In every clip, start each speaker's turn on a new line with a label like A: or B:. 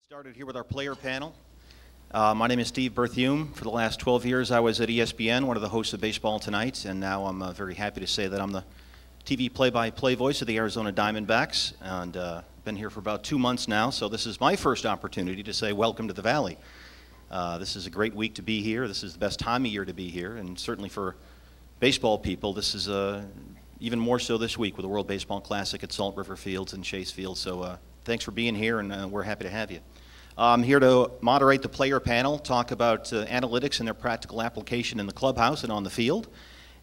A: Started here with our player panel. My name is Steve Berthiaume. For the last 12 years, I was at ESPN, one of the hosts of Baseball Tonight, and now I'm very happy to say that I'm the TV play-by-play voice of the Arizona Diamondbacks, and been here for about 2 months now, so this is my first opportunity to say welcome to the Valley. This is a great week to be here. This is the best time of year to be here, and certainly for baseball people, this is even more so this week with the World Baseball Classic at Salt River Fields and Chase Field, so thanks for being here, and we're happy to have you. I'm here to moderate the player panel, talk about analytics and their practical application in the clubhouse and on the field.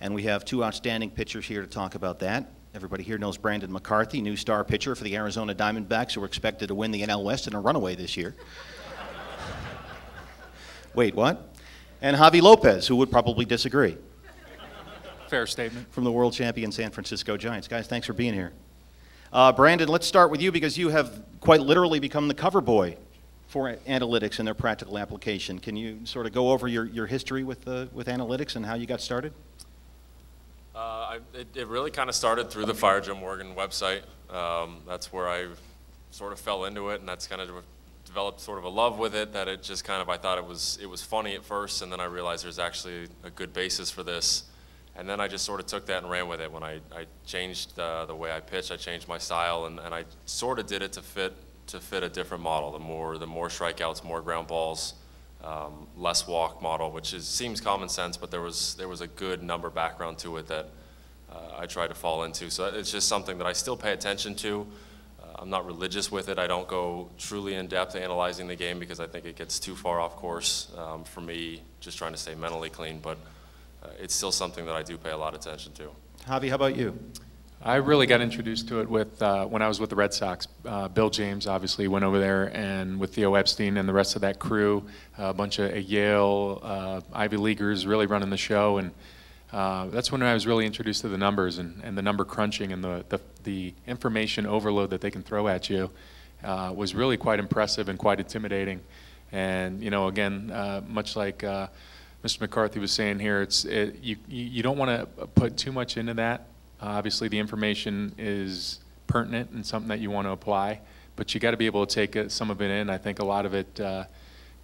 A: And we have two outstanding pitchers here to talk about that. Everybody here knows Brandon McCarthy, new star pitcher for the Arizona Diamondbacks, who are expected to win the NL West in a runaway this year. Wait, what? And Javier Lopez, who would probably disagree.
B: Fair statement. From
A: the world champion San Francisco Giants. Guys, thanks for being here. Brandon, let's start with you because you have quite literally become the cover boy for analytics and their practical application. Can you sort of go over your history with analytics and how you got started?
C: It really kind of started through the Fire Joe Morgan website. That's where I sort of fell into it, and that's kind of developed sort of a love with it, that it just kind of, I thought it was funny at first, and then I realized there's actually a good basis for this. And then I just sort of took that and ran with it. When I changed the way I pitched, I changed my style, and I sort of did it to fit a different model, the more strikeouts, more ground balls, less walk model, which seems common sense, but there was a good number background to it that I tried to fall into. So it's just something that I still pay attention to. I'm not religious with it. I don't go truly in depth analyzing the game because I think it gets too far off course for me, just trying to stay mentally clean, but it's still something that I do pay a lot of attention to.
A: Javi, how about you?
B: I really got introduced to it with when I was with the Red Sox. Bill James obviously went over there, and with Theo Epstein and the rest of that crew, a bunch of Yale Ivy Leaguers really running the show, and that's when I was really introduced to the numbers and the number crunching and the information overload that they can throw at you was really quite impressive and quite intimidating. And you know, again, much like Mr. McCarthy was saying here, you don't want to put too much into that. Obviously, the information is pertinent and something that you want to apply, but you got to be able to take some of it in. I think a lot of it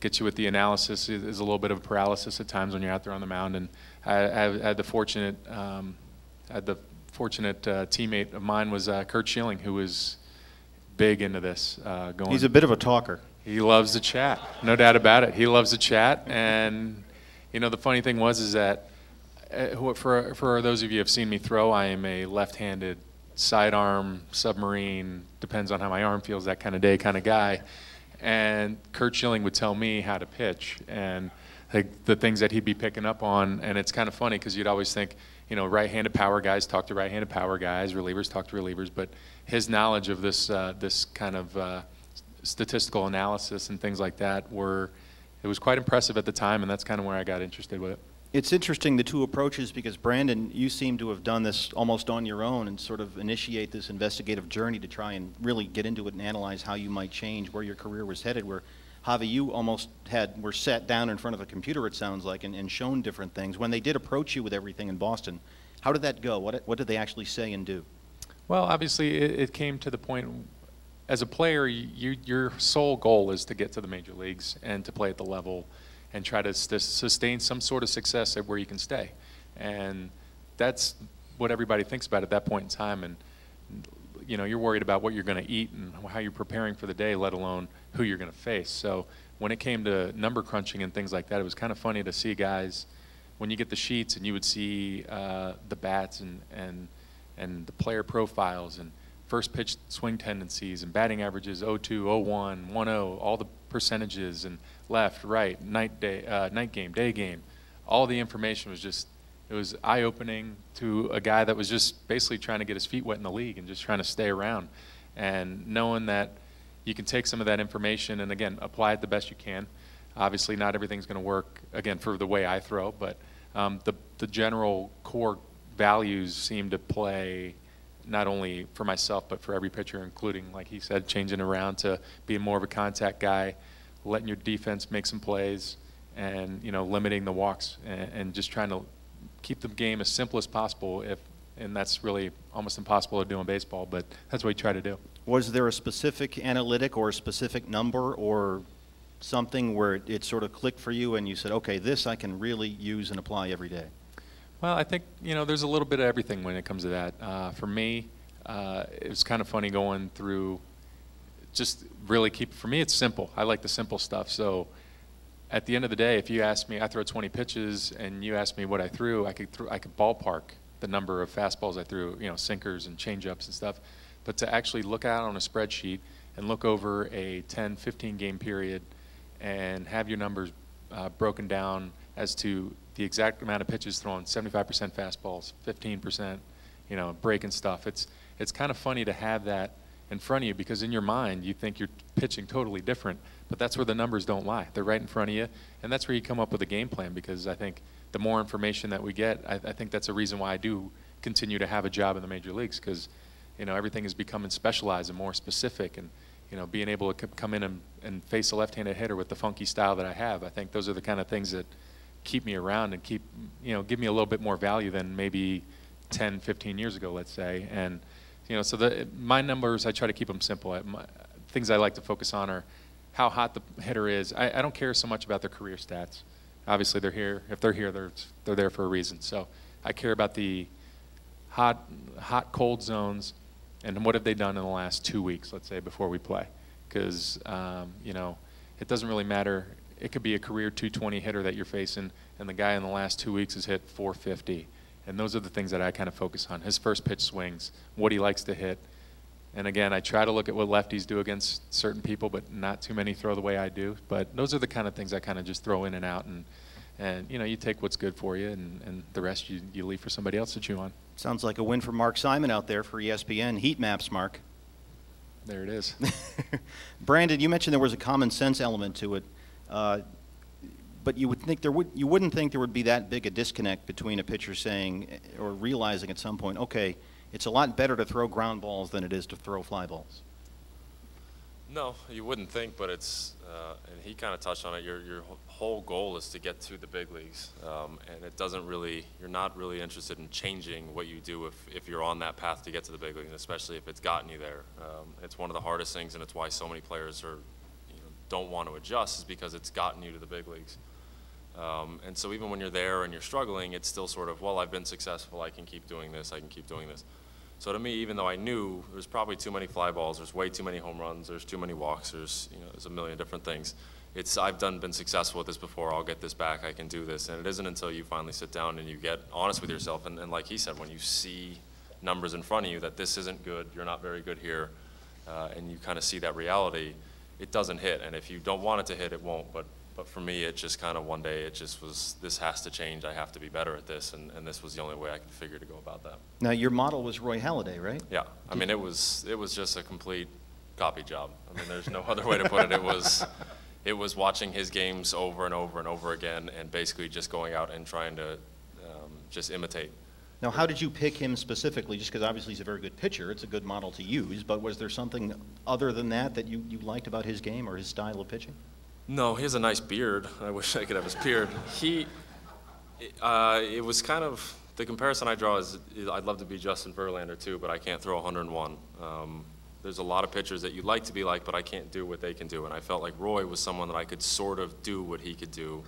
B: gets you with the analysis. Is a little bit of paralysis at times when you're out there on the mound. And I had the fortunate teammate of mine was Curt Schilling, who was big into this.
A: He's a bit of a talker.
B: He loves to chat, no doubt about it. He loves to chat, and you know the funny thing is that. For those of you who have seen me throw, I am a left-handed sidearm, submarine, depends on how my arm feels that kind of day kind of guy. And Curt Schilling would tell me how to pitch and the things that he'd be picking up on. And it's kind of funny because you'd always think, you know, right-handed power guys talk to right-handed power guys, relievers talk to relievers. But his knowledge of this kind of statistical analysis and things like that it was quite impressive at the time, and that's kind of where I got interested with it.
A: It's interesting, the two approaches, because Brandon, you seem to have done this almost on your own and sort of initiate this investigative journey to try and really get into it and analyze how you might change, where your career was headed, where Javi, you almost were sat down in front of a computer, it sounds like, and shown different things. When they did approach you with everything in Boston, how did that go? What did they actually say and do?
B: Well, obviously, it came to the point, as a player, your sole goal is to get to the major leagues and to play at the level and try to sustain some sort of success at where you can stay. And that's what everybody thinks about at that point in time. And you know, you're worried about what you're going to eat and how you're preparing for the day, let alone who you're going to face. So when it came to number crunching and things like that, it was kind of funny to see guys, when you get the sheets and you would see the bats and the player profiles and first pitch swing tendencies and batting averages, 0-2, 0-1, 1-0, all the percentages and left, right, night game, day game. All the information was just, it was eye-opening to a guy that was just basically trying to get his feet wet in the league and just trying to stay around. And knowing that you can take some of that information and, again, apply it the best you can. Obviously, not everything's going to work, again, for the way I throw, but the general core values seem to play not only for myself but for every pitcher, including, like he said, changing around to being more of a contact guy, letting your defense make some plays, and you know, limiting the walks and just trying to keep the game as simple as possible. And that's really almost impossible to do in baseball, but that's what we try to do.
A: Was there a specific analytic or a specific number or something where it sort of clicked for you and you said, okay, this I can really use and apply every day?
B: Well, I think, there's a little bit of everything when it comes to that. For me, it was kind of funny going through just really for me, it's simple. I like the simple stuff. So at the end of the day, if you ask me, I throw 20 pitches and you ask me what I threw, I could ballpark the number of fastballs I threw, sinkers and changeups and stuff. But to actually look out on a spreadsheet and look over a 10, 15 game period and have your numbers broken down as to the exact amount of pitches thrown, 75% fastballs, 15%, breaking stuff. It's kind of funny to have that in front of you, because in your mind you think you're pitching totally different, but that's where the numbers don't lie. They're right in front of you, and that's where you come up with a game plan, because I think the more information that we get, I think that's a reason why I do continue to have a job in the major leagues, because everything is becoming specialized and more specific, and being able to come in and face a left-handed hitter with the funky style that I have, I think those are the kind of things that keep me around and give me a little bit more value than maybe 10, 15 years ago, let's say. And so my numbers, I try to keep them simple. Things I like to focus on are how hot the hitter is. I don't care so much about their career stats. Obviously, they're here. If they're here, they're there for a reason. So I care about the hot, cold zones, and what have they done in the last 2 weeks, let's say, before we play. Because, it doesn't really matter. It could be a career 220 hitter that you're facing, and the guy in the last 2 weeks has hit 450. And those are the things that I kind of focus on. His first pitch swings, what he likes to hit. And again, I try to look at what lefties do against certain people, but not too many throw the way I do. But those are the kind of things I kind of just throw in and out. And you take what's good for you, and the rest you leave for somebody else to chew on.
A: Sounds like a win for Mark Simon out there for ESPN. Heat maps, Mark.
B: There it is.
A: Brandon, you mentioned there was a common sense element to it. But you wouldn't think there would be that big a disconnect between a pitcher saying or realizing at some point, okay, it's a lot better to throw ground balls than it is to throw fly balls.
C: No, you wouldn't think, but it's and he kind of touched on it. Your whole goal is to get to the big leagues, and it doesn't really. You're not really interested in changing what you do if you're on that path to get to the big leagues, especially if it's gotten you there. It's one of the hardest things, and it's why so many players don't want to adjust, is because it's gotten you to the big leagues. And so even when you're there and you're struggling, it's still sort of, well, I've been successful, I can keep doing this, I can keep doing this. So to me, even though I knew there's probably too many fly balls, there's way too many home runs, there's too many walks, there's a million different things. I've been successful with this before, I'll get this back, I can do this. And it isn't until you finally sit down and you get honest with yourself, and like he said, when you see numbers in front of you that this isn't good, you're not very good here, and you kind of see that reality, it doesn't hit. And if you don't want it to hit, it won't. But for me, it just kind of one day, it just was, this has to change. I have to be better at this, and this was the only way I could figure to go about that.
A: Now, your model was Roy Halladay, right?
C: Yeah. I mean, it was just a complete copy job. I mean, there's no other way to put it. It was watching his games over and over and over again, and basically just going out and trying to just imitate.
A: Now, how did you pick him specifically? Just because obviously he's a very good pitcher, it's a good model to use, but was there something other than that you liked about his game or his style of pitching?
C: No, he has a nice beard. I wish I could have his beard. It was kind of, the comparison I draw is I'd love to be Justin Verlander too, but I can't throw 101. There's a lot of pitchers that you'd like to be like, but I can't do what they can do. And I felt like Roy was someone that I could sort of do what he could do,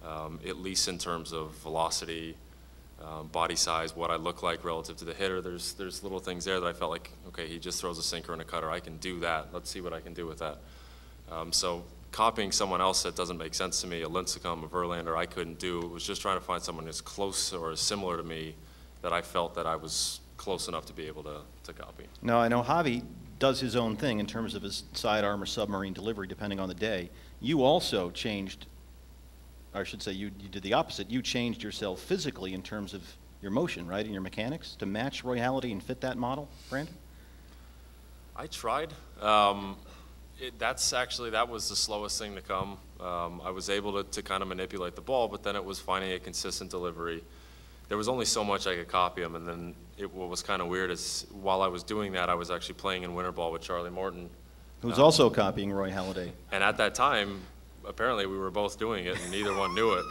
C: at least in terms of velocity, body size, what I look like relative to the hitter. There's little things there that I felt like, okay, he just throws a sinker and a cutter. I can do that. Let's see what I can do with that. So copying someone else that doesn't make sense to me, a Lincecum, a Verlander, I couldn't do. It was just trying to find someone as close or as similar to me that I felt that I was close enough to be able to copy.
A: Now, I know Javi does his own thing in terms of his sidearm or submarine delivery, depending on the day. You also changed, or I should say you did the opposite. You changed yourself physically in terms of your motion, right, and your mechanics to match Roy Halladay and fit that model, Brandon?
C: I tried. That was the slowest thing to come. I was able to kind of manipulate the ball, but then it was finding a consistent delivery. There was only so much I could copy him, and then what was kind of weird is while I was doing that, I was actually playing in winter ball with Charlie Morton.
A: Who's also copying Roy Halladay.
C: And at that time, apparently we were both doing it, and neither one knew it.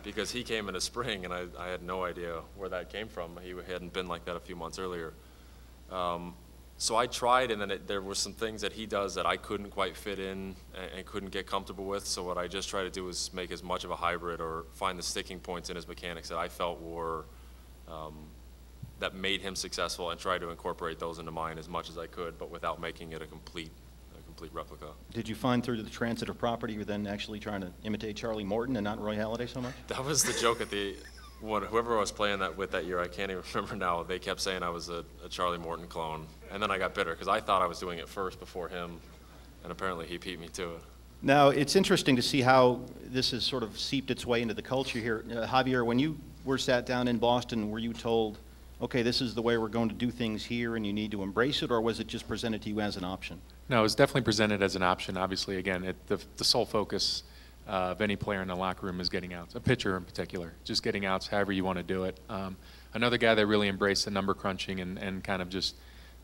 C: Because he came in the spring, and I had no idea where that came from. He hadn't been like that a few months earlier. So I tried, and then there were some things that he does that I couldn't quite fit in and couldn't get comfortable with. So what I just tried to do was make as much of a hybrid, or find the sticking points in his mechanics that I felt were that made him successful, and try to incorporate those into mine as much as I could, but without making it a complete replica.
A: Did you find through the transitive property you're then actually trying to imitate Charlie Morton and not Roy Halladay so much?
C: That was the joke at the whoever I was playing that with that year, I can't even remember now. They kept saying I was a Charlie Morton clone, and then I got bitter because I thought I was doing it first before him, and apparently he beat me to it.
A: Now, it's interesting to see how this has sort of seeped its way into the culture here. Javier, when you were sat down in Boston, were you told, okay, this is the way we're going to do things here and you need to embrace it, or was it just presented to you as an option?
B: No, it was definitely presented as an option. Obviously, again, the sole focus of any player in the locker room is getting outs, a pitcher in particular, just getting outs however you want to do it. Another guy that really embraced the number crunching and kind of just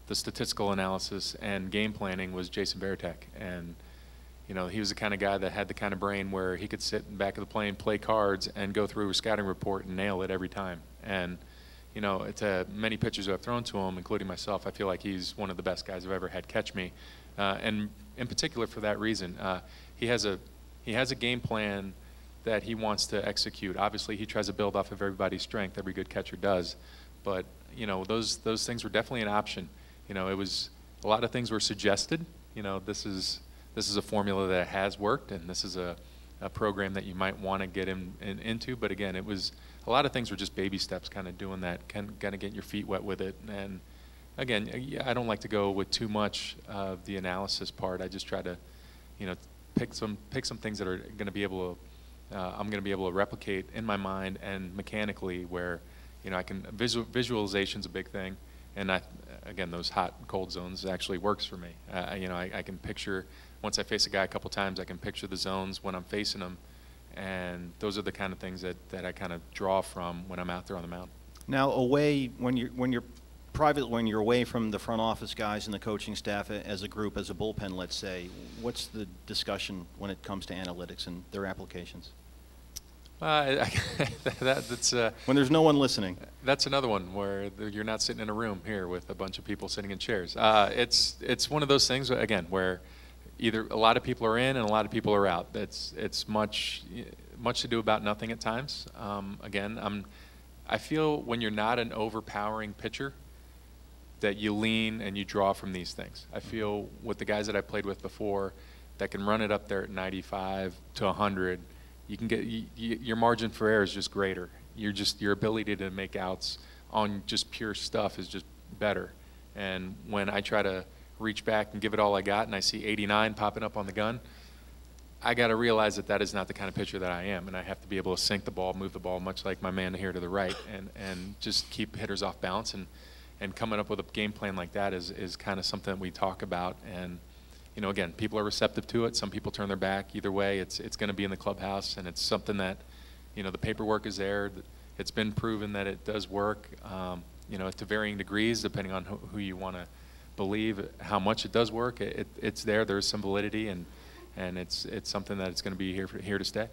B: the statistical analysis and game planning was Jason Varitek. And, you know, he was the kind of guy that had the kind of brain where he could sit in the back of the plane, play cards, and go through a scouting report and nail it every time. And, you know, to many pitchers who I've thrown to him, including myself, I feel like he's one of the best guys I've ever had catch me. And in particular for that reason, he has a game plan that he wants to execute. Obviously, he tries to build off of everybody's strength. Every good catcher does. But, you know, those things were definitely an option. You know, it was a lot of things were suggested. You know, this is a formula that has worked, and this is a program that you might want to get into. But again, it was a lot of things were just baby steps, kind of doing that, kind of get your feet wet with it. And again, I don't like to go with too much of the analysis part. I just try to, you know, pick some things that are going to be able to, I'm going to be able to replicate in my mind and mechanically, where, you know, I can visualization's a big thing, and again, those hot and cold zones actually works for me. You know, I can picture, once I face a guy a couple times, I can picture the zones when I'm facing them, and those are the kind of things that I kind of draw from when I'm out there on the mound.
A: Now, away when you're away from the front office guys and the coaching staff as a group, as a bullpen, let's say, what's the discussion when it comes to analytics and their applications?
B: That's
A: when there's no one listening.
B: That's another one where you're not sitting in a room here with a bunch of people sitting in chairs. It's one of those things, again, where either a lot of people are in and a lot of people are out. It's much to do about nothing at times. Again, I feel when you're not an overpowering pitcher, that you lean and you draw from these things. I feel with the guys that I played with before that can run it up there at 95 to 100, you can get your margin for error is just greater. Your ability to make outs on just pure stuff is just better. And when I try to reach back and give it all I got and I see 89 popping up on the gun, I got to realize that is not the kind of pitcher that I am, and I have to be able to sink the ball, move the ball, much like my man here to the right, and just keep hitters off balance. And coming up with a game plan like that is kind of something that we talk about. And, you know, again, people are receptive to it. Some people turn their back. Either way, it's going to be in the clubhouse, and it's something that, you know, the paperwork is there. It's been proven that it does work, you know, to varying degrees, depending on who you want to believe how much it does work. It's there. There's some validity, and it's something that it's going to be here to stay.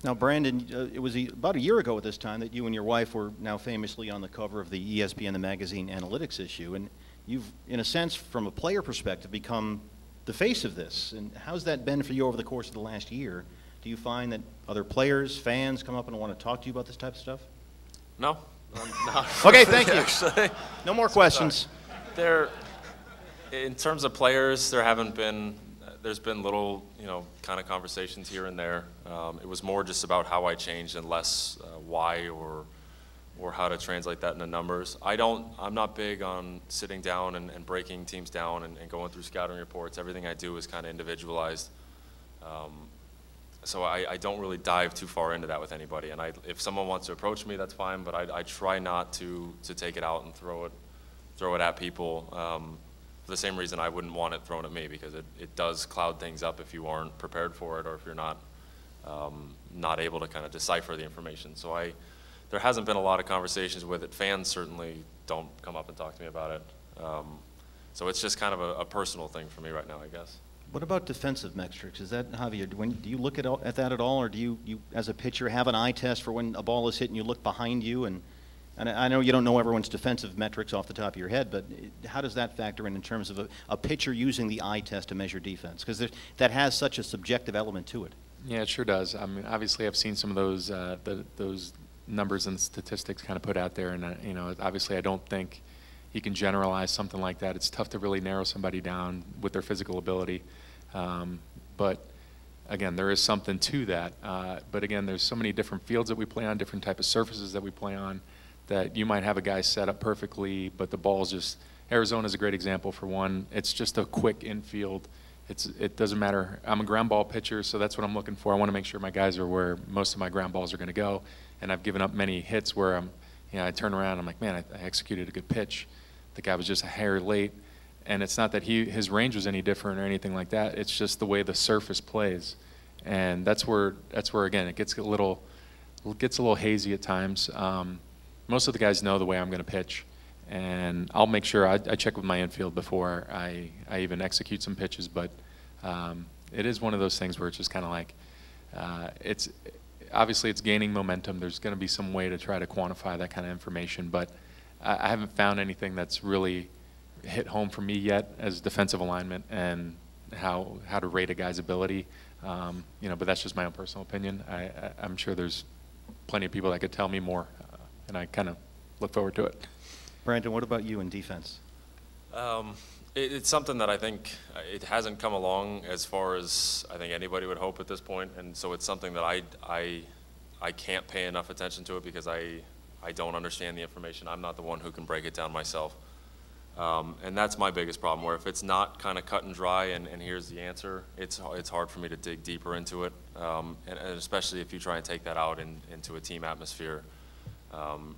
A: Now, Brandon, it was about a year ago at this time that you and your wife were now famously on the cover of the ESPN the Magazine Analytics issue, and you've, in a sense, from a player perspective, become the face of this. And how's that been for you over the course of the last year? Do you find that other players, fans come up and want to talk to you about this type of stuff?
C: No. Not
A: okay, thank you.
C: Actually.
A: No more questions.
C: In terms of players, there's been little, you know, kind of conversations here and there. It was more just about how I changed and less why or how to translate that into numbers. I'm not big on sitting down and breaking teams down and going through scouting reports. Everything I do is kind of individualized. So I don't really dive too far into that with anybody. And if someone wants to approach me, that's fine, but I try not to take it out and throw it at people. For the same reason I wouldn't want it thrown at me, because it does cloud things up if you aren't prepared for it, or if you're not able to kind of decipher the information. So there hasn't been a lot of conversations with it. Fans certainly don't come up and talk to me about it. So it's just kind of a personal thing for me right now, I guess.
A: What about defensive metrics? Is that, Javier, do you look at that at all, or do you as a pitcher have an eye test for when a ball is hit and you look behind you and And I know you don't know everyone's defensive metrics off the top of your head, but how does that factor in terms of a pitcher using the eye test to measure defense? Because that has such a subjective element to it.
B: Yeah, it sure does. I mean, obviously, I've seen some of those those numbers and statistics kind of put out there, and you know, obviously, I don't think you can generalize something like that. It's tough to really narrow somebody down with their physical ability, but again, there is something to that. But again, there's so many different fields that we play on, different type of surfaces that we play on, that you might have a guy set up perfectly, but the ball's just, Arizona's a great example for one. It's just a quick infield. It doesn't matter. I'm a ground ball pitcher, so that's what I'm looking for. I want to make sure my guys are where most of my ground balls are going to go. And I've given up many hits where I turn around and I'm like, man, I executed a good pitch. The guy was just a hair late. And it's not that his range was any different or anything like that. It's just the way the surface plays. And that's where again, it gets a little hazy at times. Most of the guys know the way I'm going to pitch, and I'll make sure I check with my infield before I even execute some pitches. But it is one of those things where it's just kind of like it's obviously it's gaining momentum. There's going to be some way to try to quantify that kind of information, but I haven't found anything that's really hit home for me yet as defensive alignment and how to rate a guy's ability. But that's just my own personal opinion. I'm sure there's plenty of people that could tell me more. And I kind of look forward to it.
A: Brandon, what about you in defense?
C: It's something that I think it hasn't come along as far as I think anybody would hope at this point, and so it's something that I can't pay enough attention to it because I don't understand the information. I'm not the one who can break it down myself. And that's my biggest problem, where if it's not kind of cut and dry and here's the answer, it's hard for me to dig deeper into it, and especially if you try and take that out into a team atmosphere.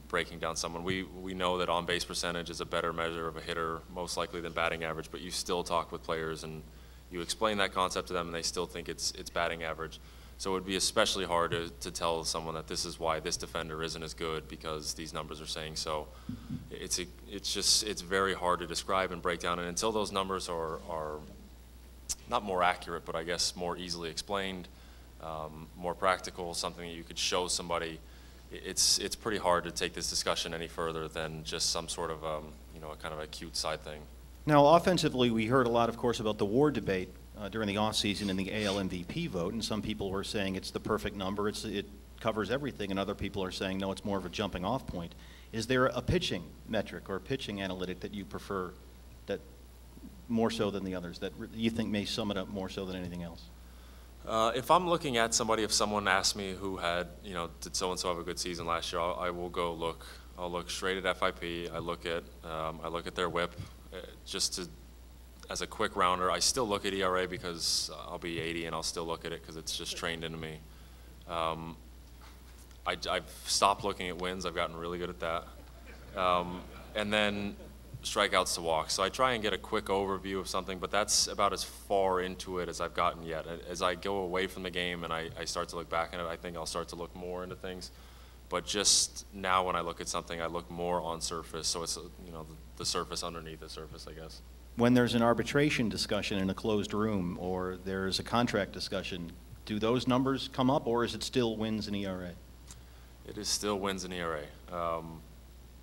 C: Breaking down someone. We know that on-base percentage is a better measure of a hitter, most likely than batting average, but you still talk with players and you explain that concept to them and they still think it's batting average. So it would be especially hard to tell someone that this is why this defender isn't as good because these numbers are saying so. It's very hard to describe and break down, and until those numbers are not more accurate, but I guess more easily explained, more practical, something that you could show somebody, it's pretty hard to take this discussion any further than just some sort of a kind of a cute side thing.
A: Now, offensively, we heard a lot, of course, about the WAR debate during the offseason and the AL MVP vote, and some people were saying it's the perfect number, it covers everything, and other people are saying no, it's more of a jumping off point. Is there a pitching metric or a pitching analytic that you prefer, that more so than the others, that you think may sum it up more so than anything else?
C: If I'm looking at somebody, if someone asks me who had, did so-and-so have a good season last year, I will go look. I'll look straight at FIP. I look at their WHIP, as a quick rounder. I still look at ERA because I'll be 80 and I'll still look at it because it's just trained into me. I've stopped looking at wins. I've gotten really good at that. And then strikeouts to walks. So I try and get a quick overview of something, but that's about as far into it as I've gotten yet. As I go away from the game and I start to look back at it, I think I'll start to look more into things. But just now when I look at something, I look more on surface. So it's, the surface underneath the surface, I guess.
A: When there's an arbitration discussion in a closed room or there's a contract discussion, do those numbers come up, or is it still wins and ERA?
C: It is still wins and ERA.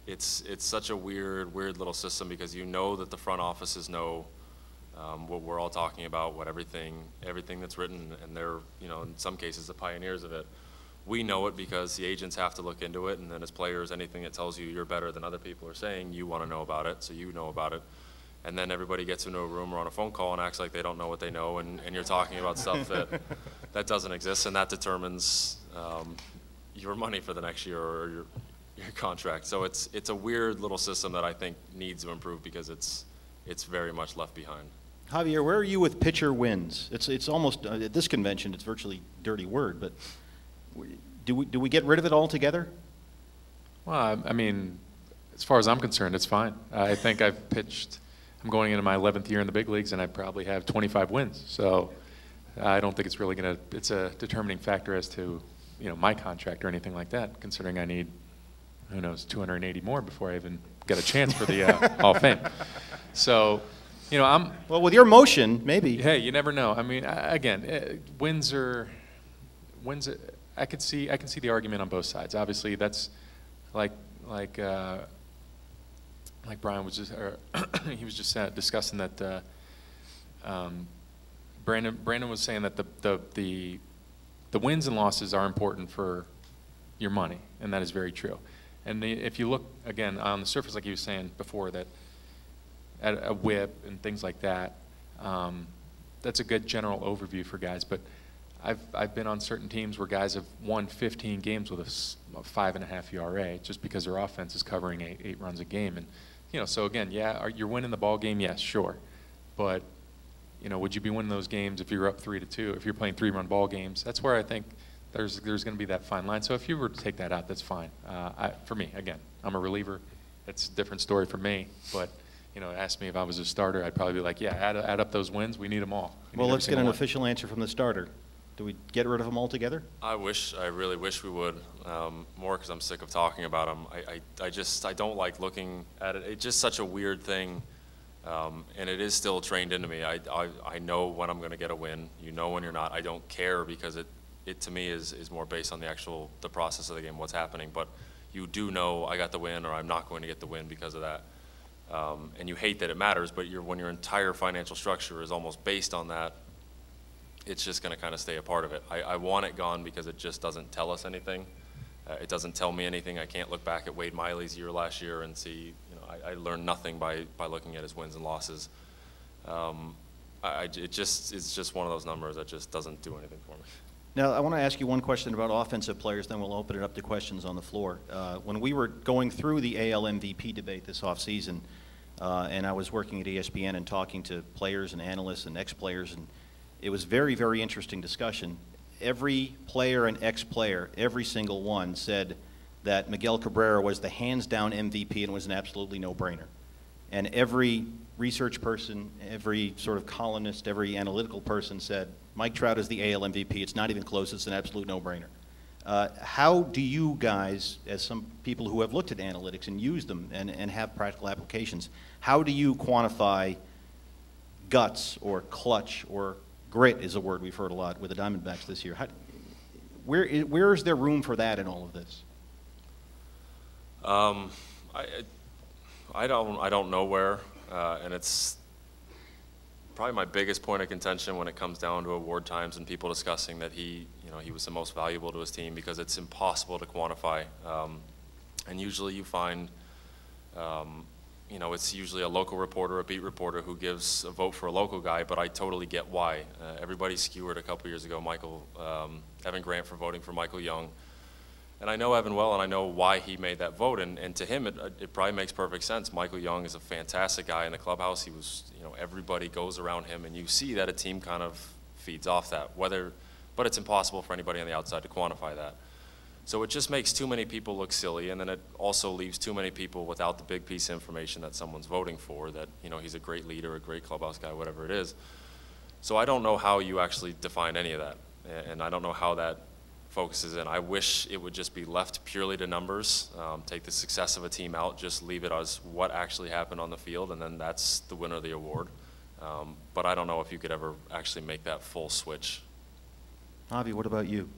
C: It's such a weird little system because that the front offices know what we're all talking about, what everything that's written, and they're, in some cases, the pioneers of it. We know it because the agents have to look into it, and then as players, anything that tells you you're better than other people are saying, you want to know about it, so you know about it. And then everybody gets into a room or on a phone call and acts like they don't know what they know, and you're talking about stuff that doesn't exist, and that determines your money for the next year or your contract. So it's a weird little system that I think needs to improve because it's very much left behind.
A: Javier, where are you with pitcher wins? It's almost at this convention it's virtually a dirty word, but do we get rid of it altogether?
B: Well, I mean, as far as I'm concerned, it's fine. I think I've pitched. I'm going into my 11th year in the big leagues, and I probably have 25 wins. So I don't think it's really it's a determining factor as to my contract or anything like that, considering I need, who knows, 280 more before I even get a chance for the Hall of Fame. So, well,
A: with your motion, maybe.
B: Hey, you never know. I mean, wins. I can see the argument on both sides. Obviously, that's like like Brian was just, or he was just discussing that Brandon was saying that the wins and losses are important for your money, and that is very true. And if you look again on the surface, like he was saying before, that at a whip and things like that, that's a good general overview for guys. But I've been on certain teams where guys have won 15 games with a 5.5 ERA just because their offense is covering 8 runs a game. And so again, yeah, you're winning the ball game, yes, sure, but would you be winning those games if you're up 3-2? If you're playing 3-run ball games, that's where I think there's going to be that fine line. So if you were to take that out, that's fine. For me, again, I'm a reliever. It's a different story for me. But ask me if I was a starter, I'd probably be like, yeah, add up those wins. We need them all.
A: Well, let's get an official answer from the starter. Do we get rid of them altogether?
C: I really wish we would, more because I'm sick of talking about them. I don't like looking at it. It's just such a weird thing, and it is still trained into me. I know when I'm going to get a win. When you're not. I don't care because it to me is more based on the process of the game, what's happening. But you do know I got the win or I'm not going to get the win because of that. And you hate that it matters, but when your entire financial structure is almost based on that, it's just going to kind of stay a part of it. I want it gone because it just doesn't tell us anything. It doesn't tell me anything. I can't look back at Wade Miley's year last year and see, I learned nothing by looking at his wins and losses. It's just one of those numbers that just doesn't do anything for me.
A: Now, I want to ask you one question about offensive players, then we'll open it up to questions on the floor. When we were going through the AL MVP debate this offseason, and I was working at ESPN and talking to players and analysts and ex-players, and it was very, very interesting discussion. Every player and ex-player, every single one, said that Miguel Cabrera was the hands-down MVP and was an absolutely no-brainer. And every research person, every sort of columnist, every analytical person said, Mike Trout is the AL MVP. It's not even close. It's an absolute no-brainer. How do you guys, as some people who have looked at analytics and used them and have practical applications, how do you quantify guts or clutch or grit is a word we've heard a lot with the Diamondbacks this year? Where is there room for that in all of this?
C: I don't know where, and it's probably my biggest point of contention when it comes down to award times and people discussing that he was the most valuable to his team, because it's impossible to quantify. And usually you find, it's usually a local reporter, a beat reporter who gives a vote for a local guy, but I totally get why. Everybody skewered a couple years ago Evan Grant for voting for Michael Young. And I know Evan well, and I know why he made that vote. And to him, it probably makes perfect sense. Michael Young is a fantastic guy in the clubhouse. He was, everybody goes around him, and you see that a team kind of feeds off that. But it's impossible for anybody on the outside to quantify that. So it just makes too many people look silly, and then it also leaves too many people without the big piece of information that someone's voting for, that, he's a great leader, a great clubhouse guy, whatever it is. So I don't know how you actually define any of that, and I don't know how that focuses in. I wish it would just be left purely to numbers, take the success of a team out, just leave it as what actually happened on the field, and then that's the winner of the award. But I don't know if you could ever actually make that full switch.
A: Javi, what about you?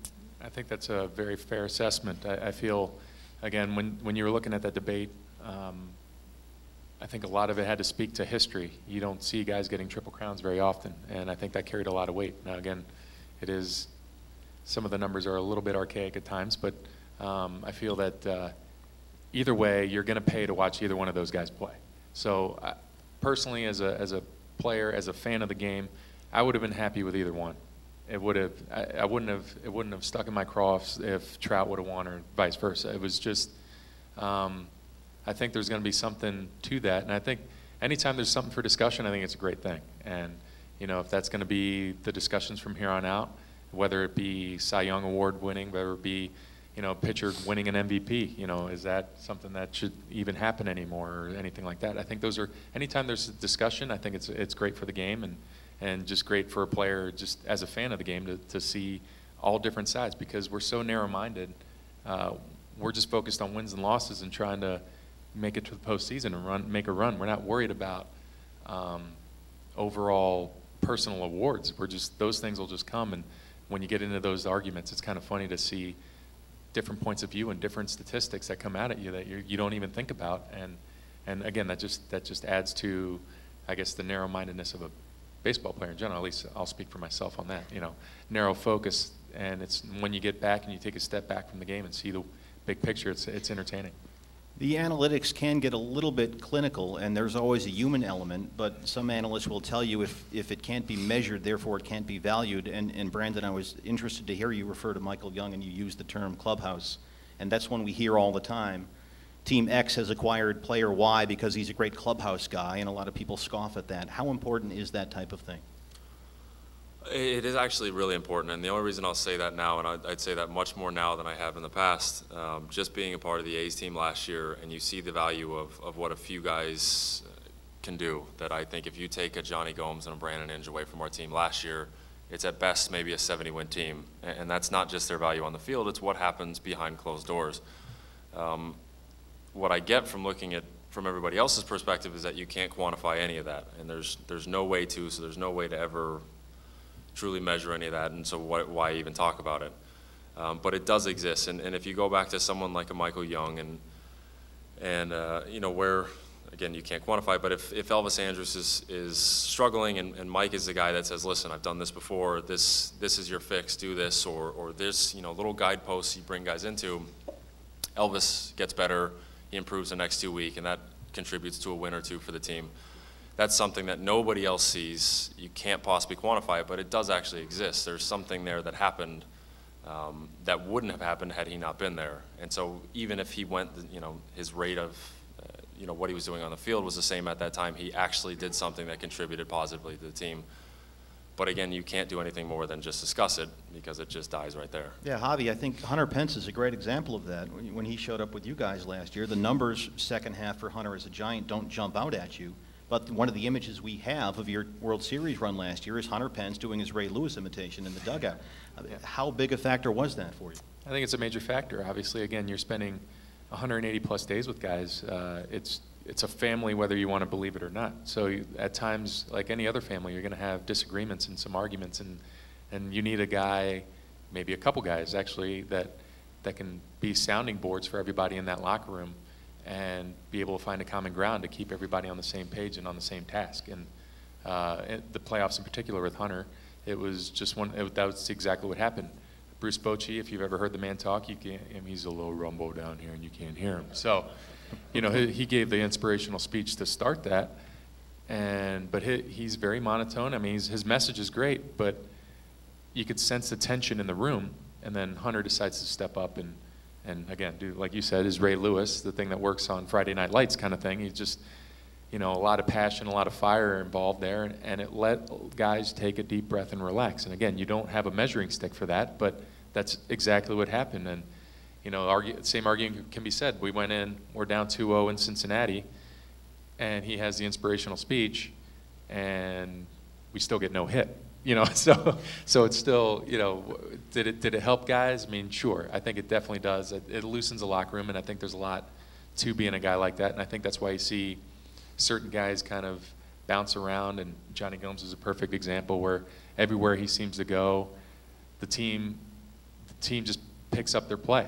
B: I think that's a very fair assessment. I feel, again, when you were looking at that debate, I think a lot of it had to speak to history. You don't see guys getting triple crowns very often, and I think that carried a lot of weight. Now, again, some of the numbers are a little bit archaic at times, but I feel that either way, you're going to pay to watch either one of those guys play. So personally, as a player, as a fan of the game, I would have been happy with either one. It wouldn't have stuck in my craw if Trout would have won or vice versa. It was just, I think there's going to be something to that, and I think anytime there's something for discussion, I think it's a great thing. And if that's going to be the discussions from here on out, whether it be Cy Young Award winning, whether it be, pitcher winning an MVP, is that something that should even happen anymore or anything like that? I think anytime there's a discussion, I think it's great for the game and just great for a player, just as a fan of the game, to see all different sides, because we're so narrow-minded. We're just focused on wins and losses and trying to make it to the postseason and make a run. We're not worried about overall personal awards. Those things will just come, and when you get into those arguments, it's kind of funny to see different points of view and different statistics that come out at you that you don't even think about. And again, that just adds to, I guess, the narrow-mindedness of a baseball player in general. At least I'll speak for myself on that. Narrow focus, and it's when you get back and you take a step back from the game and see the big picture, it's entertaining.
A: The analytics can get a little bit clinical, and there's always a human element, but some analysts will tell you if it can't be measured, therefore it can't be valued. And Brandon, I was interested to hear you refer to Michael Young, and you use the term clubhouse, and that's one we hear all the time. Team X has acquired player Y because he's a great clubhouse guy, and a lot of people scoff at that. How important is that type of thing?
C: It is actually really important, and the only reason I'll say that now, and I'd say that much more now than I have in the past, just being a part of the A's team last year, and you see the value of what a few guys can do, that I think if you take a Johnny Gomes and a Brandon Inge away from our team last year, it's at best maybe a 70-win team, and that's not just their value on the field, it's what happens behind closed doors. What I get from looking at from everybody else's perspective is that you can't quantify any of that, and there's no way to, so there's no way to ever truly measure any of that, and so why even talk about it? But it does exist, and if you go back to someone like a Michael Young, and where, again, you can't quantify, but if Elvis Andrus is struggling, and Mike is the guy that says, listen, I've done this before, this is your fix, do this, or this, little guideposts you bring guys into, Elvis gets better, he improves the next 2 weeks, and that contributes to a win or two for the team. That's something that nobody else sees. You can't possibly quantify it, but it does actually exist. There's something there that happened that wouldn't have happened had he not been there. And so even if he went, his rate of, what he was doing on the field was the same at that time, he actually did something that contributed positively to the team. But again, you can't do anything more than just discuss it because it just dies right there.
A: Yeah, Javi, I think Hunter Pence is a great example of that. When he showed up with you guys last year, the numbers second half for Hunter as a Giant don't jump out at you. But one of the images we have of your World Series run last year is Hunter Pence doing his Ray Lewis imitation in the dugout. How big a factor was that for you?
B: I think it's a major factor. Obviously, again, you're spending 180-plus days with guys. It's a family whether you want to believe it or not. So at times, like any other family, you're going to have disagreements and some arguments, and you need a guy, maybe a couple guys actually, that can be sounding boards for everybody in that locker room and be able to find a common ground to keep everybody on the same page and on the same task. And the playoffs in particular with Hunter, it was just that was exactly what happened. Bruce Bochy, if you've ever heard the man talk, he's a little rumble down here and you can't hear him. So, he gave the inspirational speech to start that, but he's very monotone. I mean, his message is great, but you could sense the tension in the room, and then Hunter decides to step up and again, do, like you said, is Ray Lewis, the thing that works on Friday Night Lights kind of thing. He's just, a lot of passion, a lot of fire involved there, and it let guys take a deep breath and relax. And again, you don't have a measuring stick for that, but that's exactly what happened. And, same argument can be said. We went in, we're down 2-0 in Cincinnati, and he has the inspirational speech, and we still get no hit. So it's still, did it help guys? I mean, sure. I think it definitely does. It loosens the locker room, and I think there's a lot to being a guy like that. And I think that's why you see certain guys kind of bounce around, and Johnny Gomes is a perfect example where everywhere he seems to go, the team just picks up their play.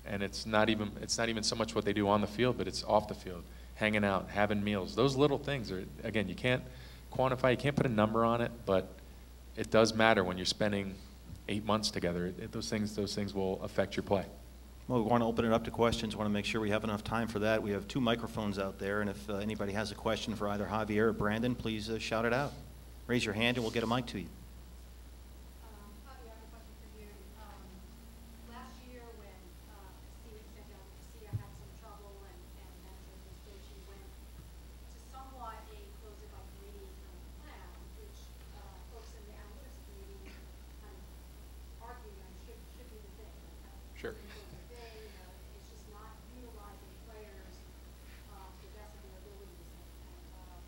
B: And it's not even so much what they do on the field, but it's off the field, hanging out, having meals. Those little things are, again, you can't quantify, you can't put a number on it, but it does matter when you're spending 8 months together. Those things will affect your play.
A: Well, we want to open it up to questions. We want to make sure we have enough time for that. We have 2 microphones out there, and if anybody has a question for either Javier or Brandon, please shout it out. Raise your hand, and we'll get a mic to you.
D: Javier, I have a question for you. Last year when SABR had some trouble and manager Bochy went to somewhat a close it by committee kind of plan, which folks in the analytics community kind of argue that should be the thing.
B: Sure.
D: It's just not utilizing players to the best of their abilities. And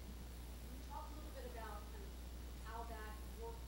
D: can you talk a little bit about kind of how that worked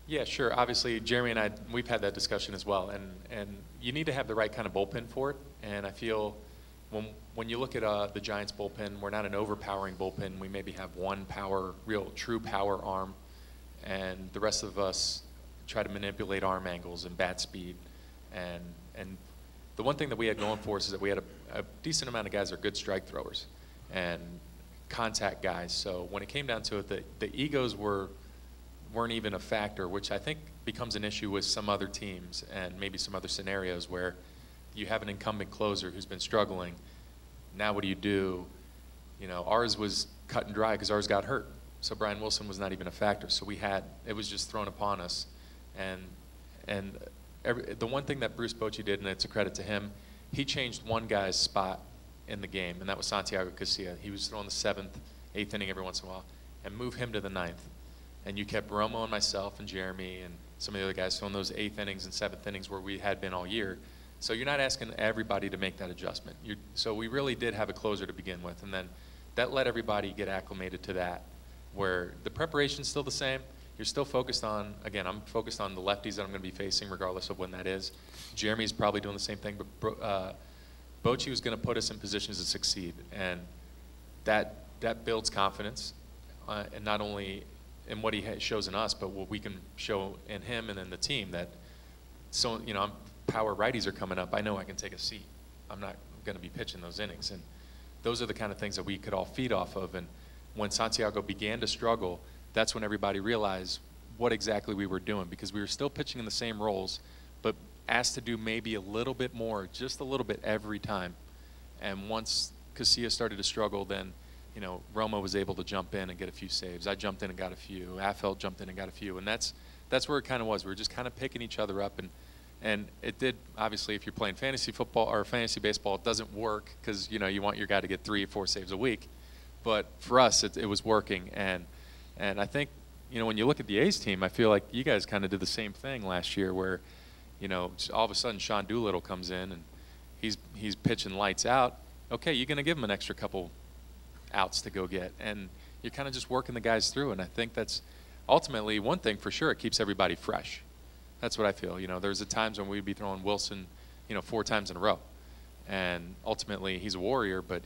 B: Yeah, sure. Obviously, Jeremy and I, we've had that discussion as well, and you need to have the right kind of bullpen for it. And I feel when you look at the Giants' bullpen, we're not an overpowering bullpen. We maybe have one real true power arm, and the rest of us try to manipulate arm angles and bat speed. And the one thing that we had going for us is that we had a decent amount of guys that are good strike throwers and contact guys. So when it came down to it, the egos weren't even a factor, which I think becomes an issue with some other teams and maybe some other scenarios where you have an incumbent closer who's been struggling. Now what do you do? You know, ours was cut and dry because ours got hurt. So Brian Wilson was not even a factor. So it was just thrown upon us. And the one thing that Bruce Bochy did, and it's a credit to him, he changed one guy's spot in the game, and that was Santiago Casilla. He was throwing the 7th, 8th inning every once in a while, and move him to the 9th. And you kept Romo and myself and Jeremy and some of the other guys throwing those 8th innings and 7th innings where we had been all year. So you're not asking everybody to make that adjustment. So we really did have a closer to begin with, and then that let everybody get acclimated to that, where the preparation's still the same. You're still focused on, again, I'm focused on the lefties that I'm going to be facing regardless of when that is. Jeremy's probably doing the same thing, but Bochy was going to put us in positions to succeed, and that builds confidence, and not only in what he shows in us, but what we can show in him and in the team that, so, you know, power righties are coming up. I know I can take a seat. I'm not going to be pitching those innings, and those are the kind of things that we could all feed off of. And when Santiago began to struggle, that's when everybody realized what exactly we were doing, because we were still pitching in the same roles, but asked to do maybe a little bit more, just a little bit every time. And once Casilla started to struggle, then, you know, Romo was able to jump in and get a few saves. I jumped in and got a few. Affeld jumped in and got a few. And that's where it kind of was. We were just kind of picking each other up. And it did, obviously, if you're playing fantasy football or fantasy baseball, it doesn't work because, you know, you want your guy to get 3 or 4 saves a week. But for us, it was working. And I think, you know, when you look at the A's team, I feel like you guys kind of did the same thing last year where, you know, all of a sudden Sean Doolittle comes in and he's pitching lights out. Okay, you're going to give him an extra couple outs to go get. And you're kind of just working the guys through. And I think that's ultimately one thing for sure. It keeps everybody fresh. That's what I feel. You know, there's times when we'd be throwing Wilson, you know, 4 times in a row. And ultimately he's a warrior, but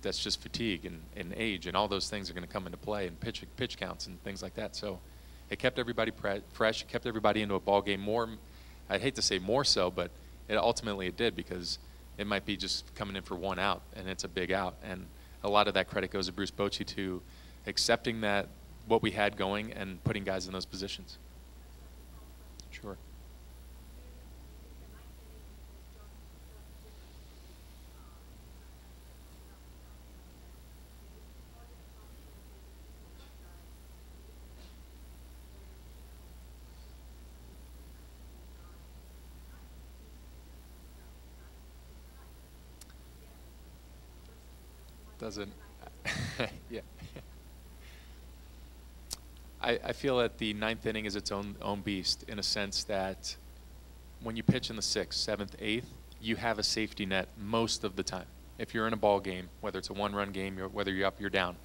B: that's just fatigue and age, and all those things are going to come into play, and pitch counts and things like that. So it kept everybody fresh. It kept everybody into a ball game more. I'd hate to say more so, but ultimately it did, because it might be just coming in for 1 out, and it's a big out. And a lot of that credit goes to Bruce Bochy to accepting that what we had going and putting guys in those positions. Sure. Doesn't. Yeah. I feel that the 9th inning is its own beast, in a sense that when you pitch in the 6th, 7th, 8th, you have a safety net most of the time. If you're in a ball game, whether it's a 1-run game, whether you're up, you're down,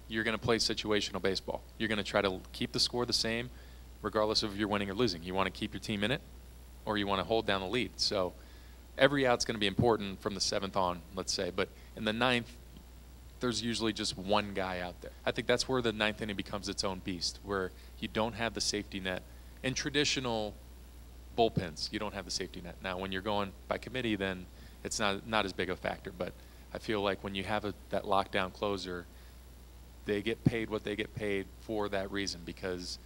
B: you're going to play situational baseball. You're going to try to keep the score the same, regardless of if you're winning or losing. You want to keep your team in it, or you want to hold down the lead. So every out's going to be important from the 7th on, let's say. But in the 9th, there's usually just one guy out there. I think that's where the 9th inning becomes its own beast, where you don't have the safety net. In traditional bullpens, you don't have the safety net. Now, when you're going by committee, then it's not as big a factor. But I feel like when you have that lockdown closer, they get paid what they get paid for that reason, because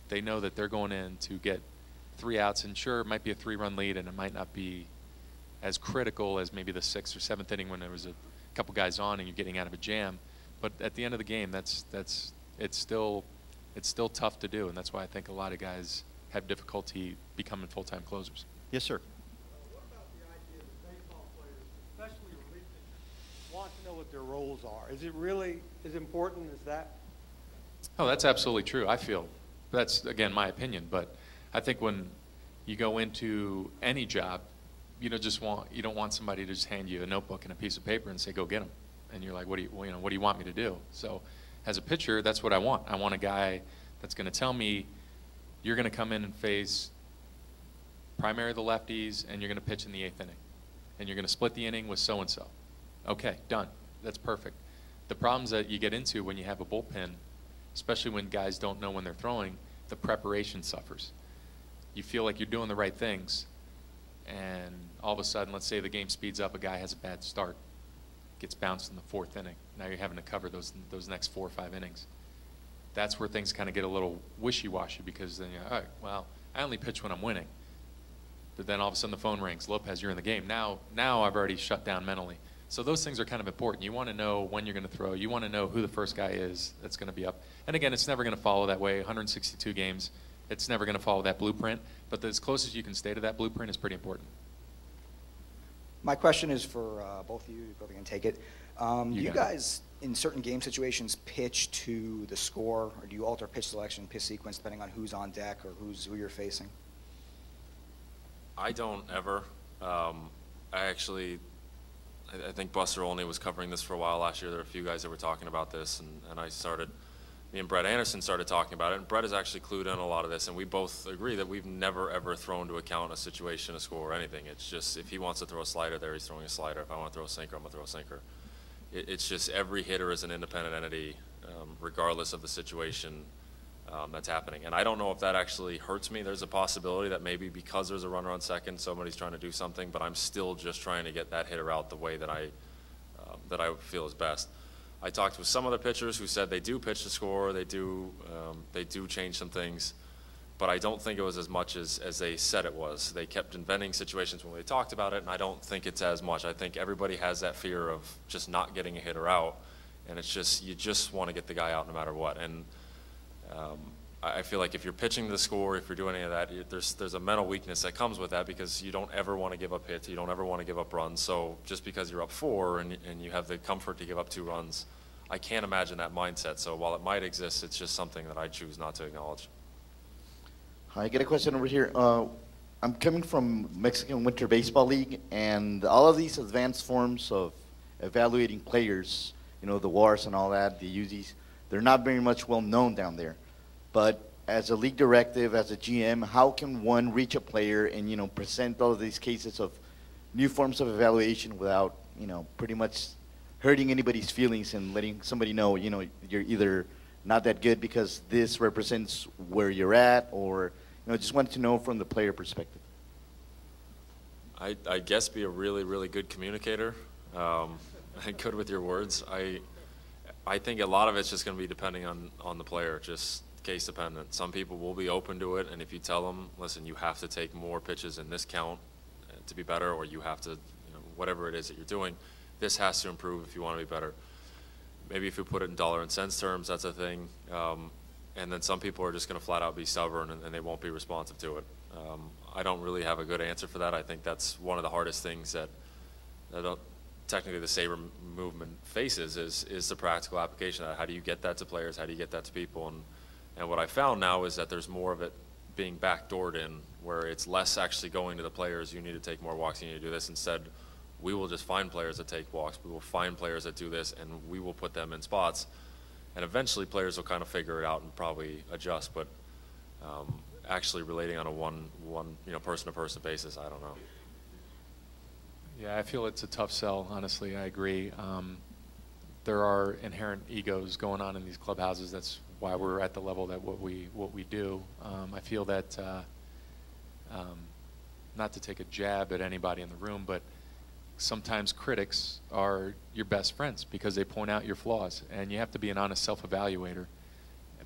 B: they know that they're going in to get 3 outs. And sure, it might be a 3-run lead, and it might not be as critical as maybe the 6th or 7th inning when there was a couple guys on and you're getting out of a jam, but at the end of the game, it's still tough to do, and that's why I think a lot of guys have difficulty becoming full-time closers.
A: Yes, sir.
E: What about the idea that baseball players, especially relief pitchers, want to know what their roles are? Is it really as important as that?
B: Oh, that's absolutely true. I feel that's, again, my opinion, but I think when you go into any job, you don't want somebody to just hand you a notebook and a piece of paper and say, go get them. And you're like, what do you want me to do? So as a pitcher, that's what I want. I want a guy that's going to tell me you're going to come in and face primarily the lefties, and you're going to pitch in the 8th inning. And you're going to split the inning with so-and-so. Okay, done. That's perfect. The problems that you get into when you have a bullpen, especially when guys don't know when they're throwing, the preparation suffers. You feel like you're doing the right things, and all of a sudden, let's say the game speeds up, a guy has a bad start, gets bounced in the 4th inning. Now you're having to cover those next 4 or 5 innings. That's where things kind of get a little wishy-washy, because then you're, all right, well, I only pitch when I'm winning. But then all of a sudden the phone rings, Lopez, you're in the game. Now I've already shut down mentally. So those things are kind of important. You want to know when you're going to throw. You want to know who the first guy is that's going to be up. And again, it's never going to follow that way. 162 games, it's never going to follow that blueprint. But as close as you can stay to that blueprint is pretty important.
F: My question is for both of you. You both can take it. Do you guys, in certain game situations, pitch to the score, or do you alter pitch selection, pitch sequence, depending on who's on deck or who you're facing?
C: I don't ever. I think Buster Olney was covering this for a while last year. There were a few guys that were talking about this, and me and Brett Anderson started talking about it, and Brett is actually clued in a lot of this, and we both agree that we've never, ever thrown to account a situation, a score, or anything. It's just, if he wants to throw a slider there, he's throwing a slider. If I want to throw a sinker, I'm going to throw a sinker. It's just every hitter is an independent entity, regardless of the situation that's happening. And I don't know if that actually hurts me. There's a possibility that maybe because there's a runner on second, somebody's trying to do something, but I'm still just trying to get that hitter out the way that I feel is best. I talked with some other pitchers who said they do pitch to score, they do change some things, but I don't think it was as much as they said it was. They kept inventing situations when they talked about it, and I don't think it's as much. I think everybody has that fear of just not getting a hitter out, and it's just, you just want to get the guy out no matter what. And I feel like if you're pitching to the score, if you're doing any of that, there's a mental weakness that comes with that, because you don't ever want to give up hits, you don't ever want to give up runs. So just because you're up 4 and you have the comfort to give up 2 runs, I can't imagine that mindset. So while it might exist, it's just something that I choose not to acknowledge.
G: Hi, I get a question over here. I'm coming from Mexican Winter Baseball League, and all of these advanced forms of evaluating players, you know, the WARs and all that, the UZs, they're not very much well known down there. But as a league directive, as a GM, how can one reach a player and, you know, present all of these cases of new forms of evaluation without, you know, pretty much hurting anybody's feelings and letting somebody know, you know, you're either not that good because this represents where you're at, or, you know, just wanted to know from the player perspective.
C: I guess be a really, really good communicator, and good with your words. I think a lot of it's just going to be depending on the player, just case dependent. Some people will be open to it, and if you tell them, listen, you have to take more pitches in this count to be better, or you have to, you know, whatever it is that you're doing, this has to improve if you want to be better. Maybe if you put it in dollar and cents terms, that's a thing. And then some people are just going to flat out be stubborn, and they won't be responsive to it. I don't really have a good answer for that. I think that's one of the hardest things that technically the SABR movement faces is the practical application of that. How do you get that to players? How do you get that to people? And what I found now is that there's more of it being backdoored in, where it's less actually going to the players, you need to take more walks, you need to do this. Instead, we will just find players that take walks, we will find players that do this, and we will put them in spots. And eventually players will kind of figure it out and probably adjust, but actually relating on a one you know, person-to-person basis, I don't know.
B: Yeah, I feel it's a tough sell, honestly. I agree. There are inherent egos going on in these clubhouses. That's why we're at the level that what we do. I feel that, not to take a jab at anybody in the room, but sometimes critics are your best friends because they point out your flaws, and you have to be an honest self-evaluator.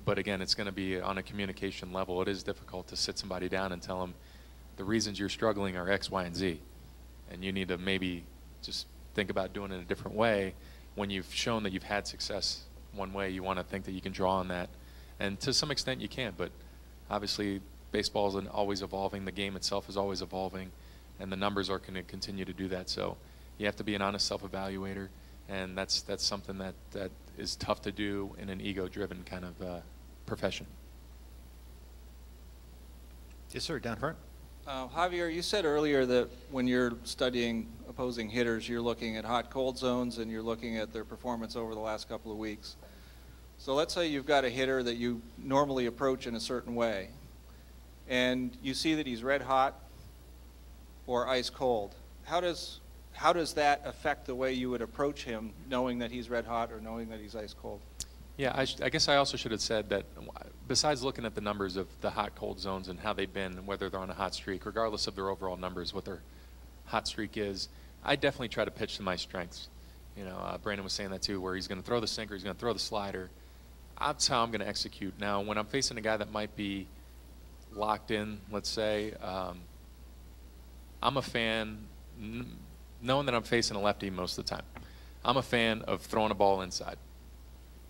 B: But again, it's going to be on a communication level. It is difficult to sit somebody down and tell them the reasons you're struggling are X, Y, and Z. And you need to maybe just think about doing it a different way. When you've shown that you've had success one way, you want to think that you can draw on that. And to some extent you can, but obviously baseball is always evolving. The game itself is always evolving, and the numbers are going to continue to do that. So you have to be an honest self-evaluator, and that's something that is tough to do in an ego-driven kind of profession.
A: Yes, sir, down front.
H: Javier, you said earlier that when you're studying opposing hitters, you're looking at hot-cold zones and you're looking at their performance over the last couple of weeks. So let's say you've got a hitter that you normally approach in a certain way, and you see that he's red hot or ice cold. How does that affect the way you would approach him, knowing that he's red hot or knowing that he's ice cold?
B: Yeah, I guess I also should have said that besides looking at the numbers of the hot-cold zones and how they've been and whether they're on a hot streak, regardless of their overall numbers, what their hot streak is, I definitely try to pitch to my strengths. You know, Brandon was saying that too, where he's going to throw the sinker, he's going to throw the slider. That's how I'm going to execute. Now, when I'm facing a guy that might be locked in, let's say, I'm a fan, knowing that I'm facing a lefty most of the time, I'm a fan of throwing a ball inside.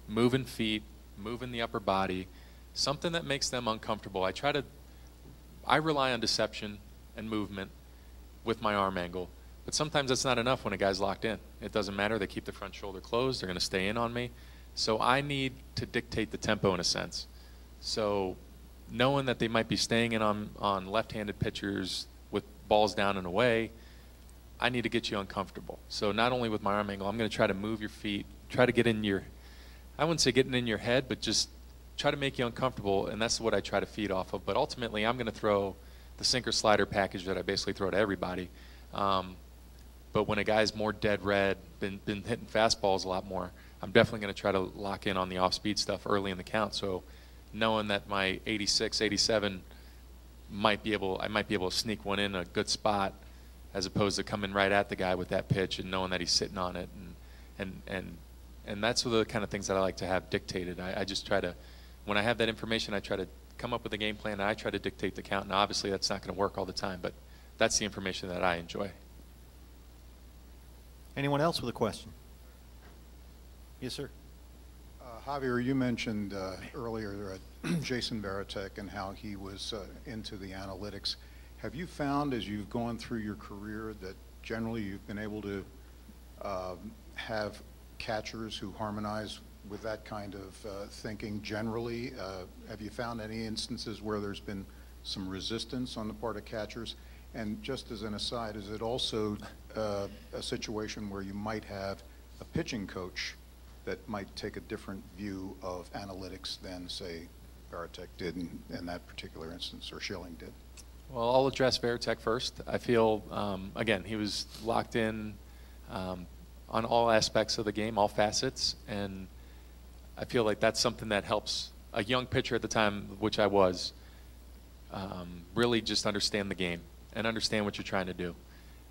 B: Moving feet, moving the upper body, something that makes them uncomfortable. I rely on deception and movement with my arm angle, but sometimes that's not enough when a guy's locked in. It doesn't matter. They keep the front shoulder closed. They're going to stay in on me. So I need to dictate the tempo in a sense. So knowing that they might be staying in on left-handed pitchers with balls down and away, I need to get you uncomfortable. So not only with my arm angle, I'm going to try to move your feet, try to get in your, I wouldn't say getting in your head, but just try to make you uncomfortable, and that's what I try to feed off of. But ultimately, I'm going to throw the sinker slider package that I basically throw to everybody. But when a guy's more dead red, been hitting fastballs a lot more, I'm definitely going to try to lock in on the off-speed stuff early in the count. So knowing that my 86, 87 I might be able to sneak one in a good spot, as opposed to coming right at the guy with that pitch and knowing that he's sitting on it, and that's the kind of things that I like to have dictated. I just try to, when I have that information, I try to come up with a game plan, and I try to dictate the count. And obviously that's not going to work all the time, but that's the information that I enjoy.
A: Anyone else with a question? Yes, sir.
I: Javier, you mentioned earlier Jason Varitek and how he was into the analytics. Have you found, as you've gone through your career, that generally you've been able to have catchers who harmonize with that kind of thinking generally? Have you found any instances where there's been some resistance on the part of catchers? And just as an aside, is it also a situation where you might have a pitching coach that might take a different view of analytics than, say, Varitek did in that particular instance, or Schilling did?
B: Well, I'll address Varitek first. I feel, again, he was locked in on all aspects of the game, all facets, and I feel like that's something that helps a young pitcher at the time, which I was, really just understand the game and understand what you're trying to do.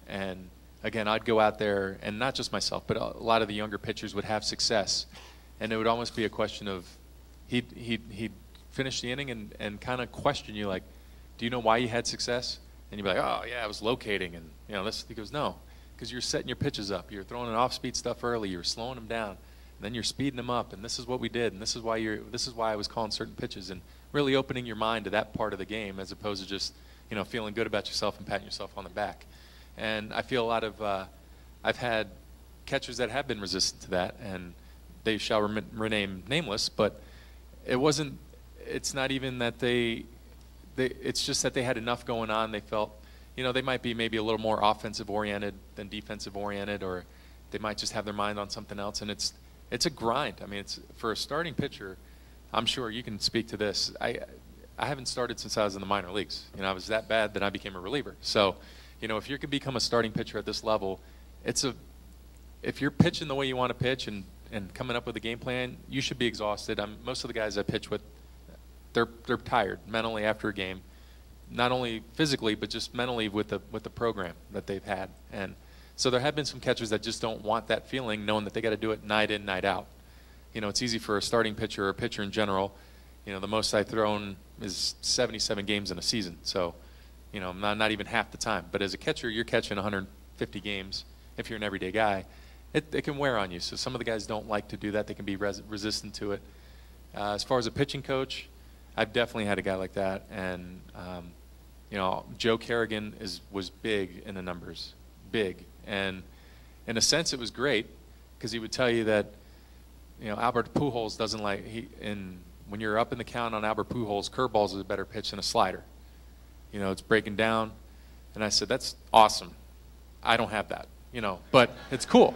B: And again, I'd go out there, and not just myself, but a lot of the younger pitchers would have success, and it would almost be a question of he'd finish the inning and kind of question you, like, do you know why you had success? And you'd be like, oh yeah, I was locating, and you know this. He goes, no, because you're setting your pitches up. You're throwing an off-speed stuff early. You're slowing them down, and then you're speeding them up. And this is what we did, and this is why I was calling certain pitches, and really opening your mind to that part of the game, as opposed to just feeling good about yourself and patting yourself on the back. And I feel a lot of I've had catchers that have been resistant to that, and they shall remain nameless. But it's not even that it's just that they had enough going on. They felt, they might be maybe a little more offensive oriented than defensive oriented, or they might just have their mind on something else. And it's a grind. I mean, it's for a starting pitcher. I'm sure you can speak to this. I haven't started since I was in the minor leagues. I was that bad that I became a reliever. So, if you could become a starting pitcher at this level, if you're pitching the way you want to pitch and coming up with a game plan, you should be exhausted. Most of the guys I pitch with, they're tired mentally after a game, not only physically but just mentally with the program that they've had. And so there have been some catchers that just don't want that feeling, knowing that they got to do it night in, night out. It's easy for a starting pitcher or a pitcher in general. The most I've thrown is 77 games in a season. So, not even half the time. But as a catcher, you're catching 150 games. If you're an everyday guy, it can wear on you. So some of the guys don't like to do that. They can be resistant to it. As far as a pitching coach, I've definitely had a guy like that. And, Joe Kerrigan was big in the numbers, big. And in a sense, it was great because he would tell you that, Albert Pujols doesn't like, when you're up in the count on Albert Pujols, curveballs is a better pitch than a slider. It's breaking down. And I said, that's awesome. I don't have that, but it's cool.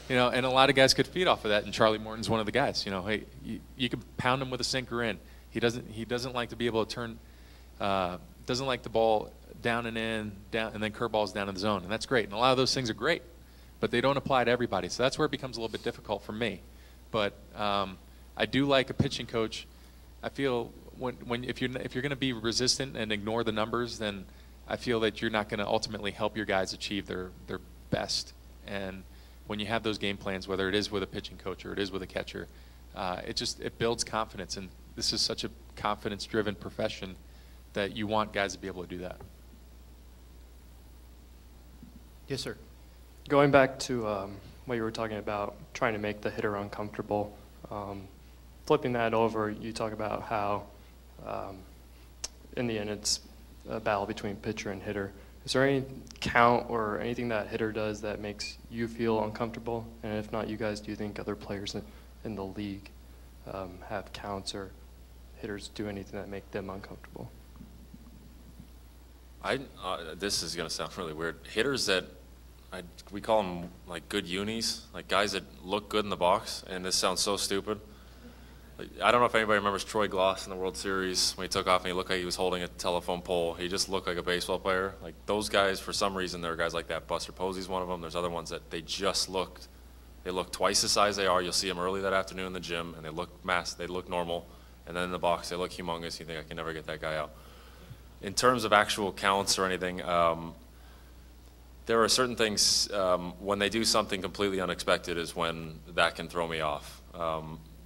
B: And a lot of guys could feed off of that, and Charlie Morton's one of the guys. Hey, you can pound him with a sinker in. He doesn't like to be able to turn doesn't like the ball down and in, down, and then curveballs down in the zone, and that's great. And a lot of those things are great, but they don't apply to everybody. So that's where it becomes a little bit difficult for me. But I do like a pitching coach. I feel if you're going to be resistant and ignore the numbers, then I feel that you're not going to ultimately help your guys achieve their best. And when you have those game plans, whether it is with a pitching coach or it is with a catcher, it builds confidence. And this is such a confidence-driven profession that you want guys to be able to do that.
A: Yes, sir.
J: Going back to what you were talking about, trying to make the hitter uncomfortable, flipping that over, you talk about how in the end it's a battle between pitcher and hitter. Is there any count or anything that hitter does that makes you feel uncomfortable? And if not you guys, do you think other players in the league have counts or hitters do anything that make them uncomfortable?
C: This is going to sound really weird. Hitters that we call them like good unis, like guys that look good in the box, and this sounds so stupid. I don't know if anybody remembers Troy Gloss in the World Series when he took off and he looked like he was holding a telephone pole. He just looked like a baseball player. Like those guys, for some reason, there are guys like that. Buster Posey's one of them. There's other ones that they look twice the size they are. You'll see them early that afternoon in the gym, and they look masked, they look normal. And then in the box, they look humongous. You think, I can never get that guy out. In terms of actual counts or anything, there are certain things, when they do something completely unexpected is when that can throw me off.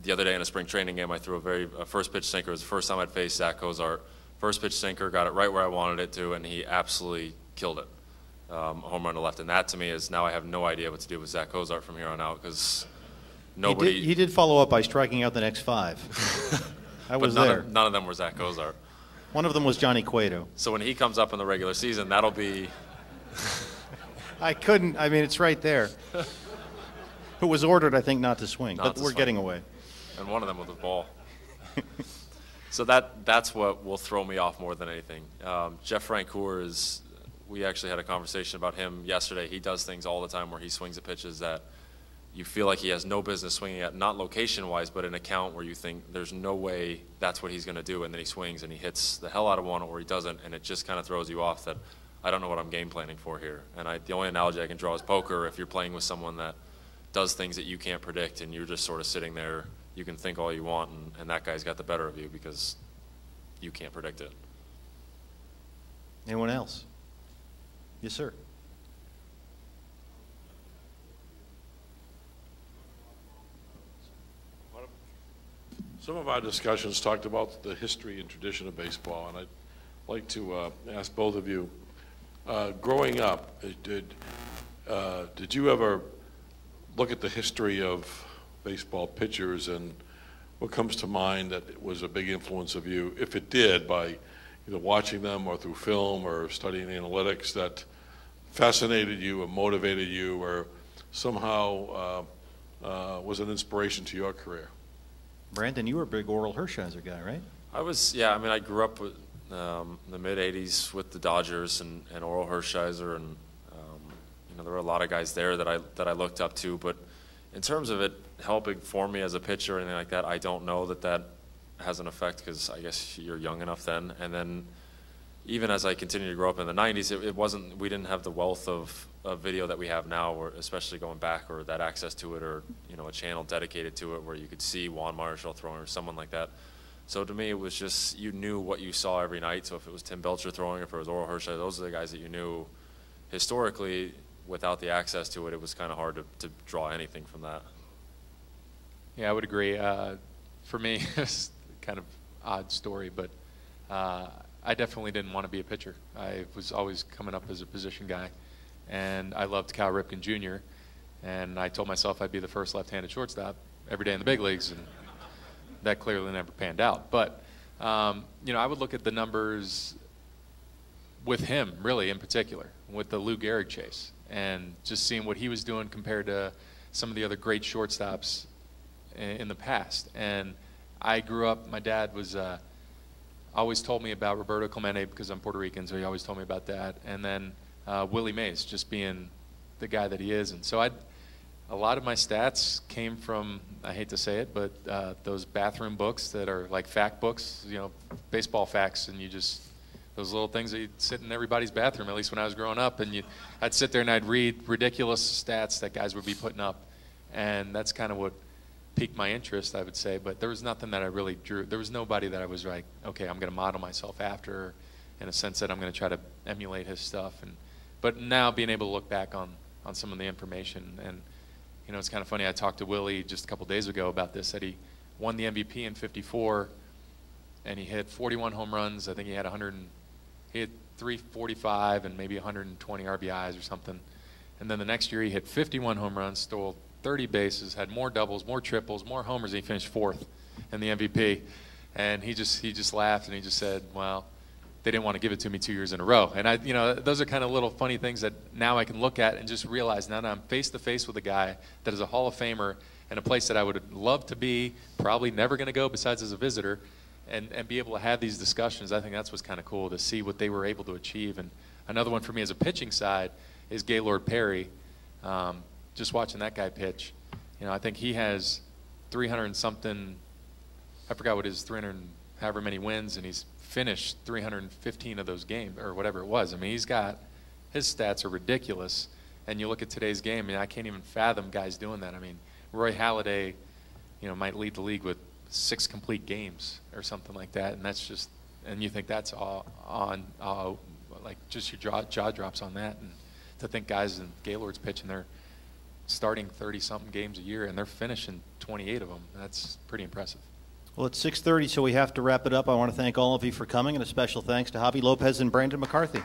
C: The other day in a spring training game, I threw a first pitch sinker. It was the first time I'd faced Zach Cozart. First pitch sinker, got it right where I wanted it to, and he absolutely killed it. A home run to left. And that to me is now I have no idea what to do with Zach Cozart from here on out because nobody.
A: He did follow up by striking out the next 5. I was there.
C: None of them were Zach Cozart.
A: One of them was Johnny Cueto.
C: So when he comes up in the regular season, that'll be.
A: I couldn't. I mean, it's right there. Who was ordered, I think, not to swing. But we're getting away.
C: And one of them with the ball. So that's what will throw me off more than anything. Jeff Francoeur we actually had a conversation about him yesterday. He does things all the time where he swings at pitches that you feel like he has no business swinging at, not location-wise, but in a count where you think there's no way that's what he's going to do, and then he swings and he hits the hell out of one or he doesn't, and it just kind of throws you off that I don't know what I'm game planning for here. And the only analogy I can draw is poker. If you're playing with someone that does things that you can't predict and you're just sort of sitting there, you can think all you want, and that guy's got the better of you because you can't predict it.
A: Anyone else? Yes, sir.
K: Some of our discussions talked about the history and tradition of baseball, and I'd like to ask both of you, growing up, did you ever look at the history of baseball pitchers and what comes to mind that it was a big influence of you, if it did, by either watching them or through film or studying analytics, that fascinated you or motivated you or somehow was an inspiration to your career?
A: Brandon, you were a big Oral Hershiser guy, right?
C: I was, yeah. I mean, I grew up with, in the mid-'80s with the Dodgers and Oral Hershiser, and there were a lot of guys there that I looked up to. But in terms of it helping form me as a pitcher or anything like that, I don't know that has an effect because I guess you're young enough then. And then even as I continued to grow up in the 90s, it wasn't, we didn't have the wealth of video that we have now, or especially going back, or that access to it, or a channel dedicated to it where you could see Juan Marichal throwing or someone like that. So to me, it was just, you knew what you saw every night. So if it was Tim Belcher throwing, if it was Oral Hershiser, those are the guys that you knew. Historically, without the access to it, it was kind of hard to draw anything from that.
B: Yeah, I would agree. For me, it's kind of odd story, but I definitely didn't want to be a pitcher. I was always coming up as a position guy, and I loved Cal Ripken Jr., and I told myself I'd be the first left-handed shortstop every day in the big leagues, and that clearly never panned out. But, I would look at the numbers with him, really, in particular, with the Lou Gehrig chase, and just seeing what he was doing compared to some of the other great shortstops in the past. And I grew up, my dad was always told me about Roberto Clemente because I'm Puerto Rican, so he always told me about that. And then Willie Mays, just being the guy that he is. And so a lot of my stats came from, I hate to say it, but those bathroom books that are like fact books, baseball facts, and you just those little things that you'd sit in everybody's bathroom, at least when I was growing up, and I'd sit there and I'd read ridiculous stats that guys would be putting up, and that's kind of what piqued my interest, I would say. But there was nothing that I really drew. There was nobody that I was like, okay, I'm going to model myself after, in a sense that I'm going to try to emulate his stuff. But now being able to look back on some of the information, and it's kind of funny. I talked to Willie just a couple days ago about this, that he won the MVP in '54, and he hit 41 home runs. I think he had 345 and maybe 120 RBIs or something. And then the next year he hit 51 home runs, stole 30 bases, had more doubles, more triples, more homers, and he finished 4th in the MVP. And he just laughed and he just said, well, they didn't want to give it to me 2 years in a row. And those are kind of little funny things that now I can look at and just realize now that I'm face to face with a guy that is a Hall of Famer in a place that I would love to be, probably never going to go besides as a visitor, and be able to have these discussions. I think that's what's kind of cool, to see what they were able to achieve. And another one for me as a pitching side is Gaylord Perry. Just watching that guy pitch, I think he has 300 and something, I forgot what his 300 however many wins, and he's finished 315 of those games or whatever it was. I mean, his stats are ridiculous. And you look at today's game, I can't even fathom guys doing that. I mean, Roy Halladay, might lead the league with 6 complete games or something like that, and that's just, and you think that's all on, like just your jaw drops on that. And to think guys in Gaylord's pitching, they're starting 30-something games a year, and they're finishing 28 of them. That's pretty impressive.
A: Well, it's 6:30, so we have to wrap it up. I want to thank all of you for coming, and a special thanks to Javi, Lopez, and Brandon McCarthy.